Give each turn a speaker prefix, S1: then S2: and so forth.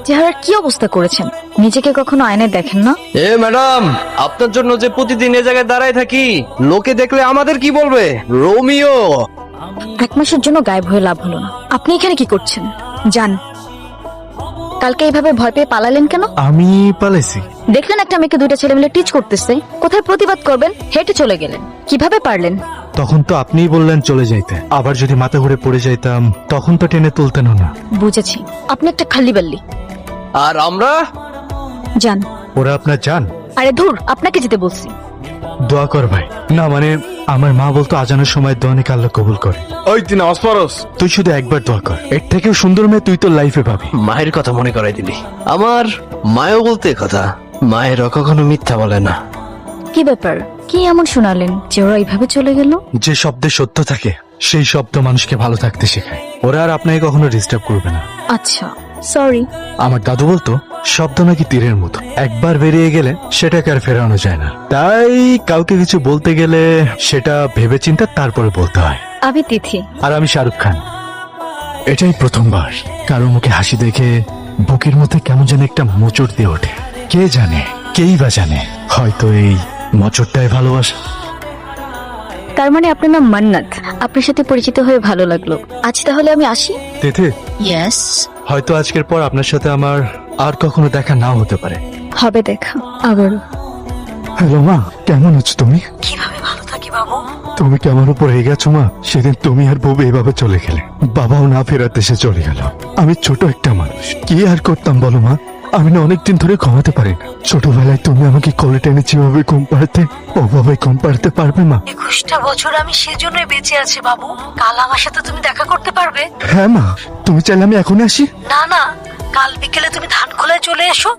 S1: চেহারার কি অবস্থা করেছেন? নিজেকে কখনো আয়নায় দেখেন না?
S2: এ ম্যাডাম, আপনার জন্য যে প্রতিদিন এ জায়গায় দাঁড়ায় থাকি, লোকে দেখলে আমাদের কি বলবে? রোমিও।
S1: 1 মাসের জন্য গায়েব হয়ে লাভ হলো না। আপনি এখানে কি করছেন? যান। কালকে এইভাবে ভয় পেয়ে পালালেন কেন?
S3: আমি পালাইছি।
S1: দেখলেন একটা মেয়েকে 2টা ছেলে মিলে টিচ করতেছে, কোথায় প্রতিবাদ করবেন হেঁটে চলে গেলেন। কিভাবে পারলেন?
S3: তখন তো আপনিই বললেন চলে যাইতে। আবার যদি মাথা ঘুরে পড়ে যাইতাম তখন তো টেনে তুলতেনও না।
S1: বুঝেছি, আপনি একটা খালি বাল্লি।
S2: আর আমরা
S1: যান।
S3: ওরা আপনার জান।
S1: আরে ধুর, আপনাকে যেতে বলছি।
S3: দোয়া কর ভাই। না মানে আমার মা বলতো আজানের সময় দোয়া নাকি আল্লাহ কবুল করে।
S2: ওই তুই নামাজ পড়স?
S3: তুই শুধু একবার দোয়া কর, এর থেকেও সুন্দর মেয়ে তুই তোর লাইফে পাবি।
S2: মায়ের কথা মনে করাই দিলি। আমার মায়ও বলতে কথা, মায়েরও কখনো মিথ্যা বলে না।
S1: কি ব্যাপার? কি এমন শোনালেন যে ওরা এইভাবে চলে গেল?
S3: যে শব্দে সত্য থাকে সেই শব্দ মানুষকে ভালো থাকতে শেখায়। ওরা আর আপনাকে কখনো ডিস্টার্ব করবে না।
S1: আচ্ছা, সরি।
S3: আমার দাদু বলতো শব্দ নাকি তীরের মতো, একবার বেরিয়ে গেলে সেটাকে আর ফেরানো যায় না। তাই কাউকে কিছু বলতে গেলে সেটা ভেবেচিন্তে তারপরে বলতে হয়।
S1: আমি তিথি।
S3: আর আমি শাহরুখ খান। এটাই প্রথমবার কারো মুখে হাসি দেখে বুকের মধ্যে কেমন যেন একটা মোচড় দিয়ে ওঠে। কে জানে, কেই বা জানে, হয়তো এই মোচড়টাই ভালোবাসা।
S1: তার মানে আপনার নাম মান্নাত। আপনার সাথে পরিচিত হয়ে ভালো লাগলো। আজ তাহলে আমি আসি।
S3: তেথে,
S1: ইয়েস।
S3: হয়তো আজকের পর আপনার সাথে আমার আর কখনো দেখা নাও হতে পারে।
S1: হবে দেখা আবার।
S3: হ্যালো মা, কেমন আছো তুমি?
S1: কিভাবে ভালো থাকি বাবু?
S3: তুমি কি আমার উপর রেগে গেছো মা? সেদিন তুমি আর বউ এভাবে চলে গেলে, বাবাও না ফেরার দেশে চলে গেল। আমি ছোট একটা মানুষ, কি আর করতাম বলো মা? আমি না অনেকদিন ধরে ঘুমাতে পারি না। ছোটবেলায় তুমি আমাকে কোলে টেনে যেভাবে ঘুম পাড়াতে, ওভাবে ঘুম পাড়াতে পারবে মা?
S1: 21টা বছর আমি সেজন্যই বেঁচে আছি বাবু। কাল আমার সাথে তুমি দেখা করতে পারবে?
S3: হ্যাঁ মা, তুমি চাইলে আমি এখনই আসি।
S1: না না, কাল বিকেলে তুমি ধান খোলায় চলে এসো।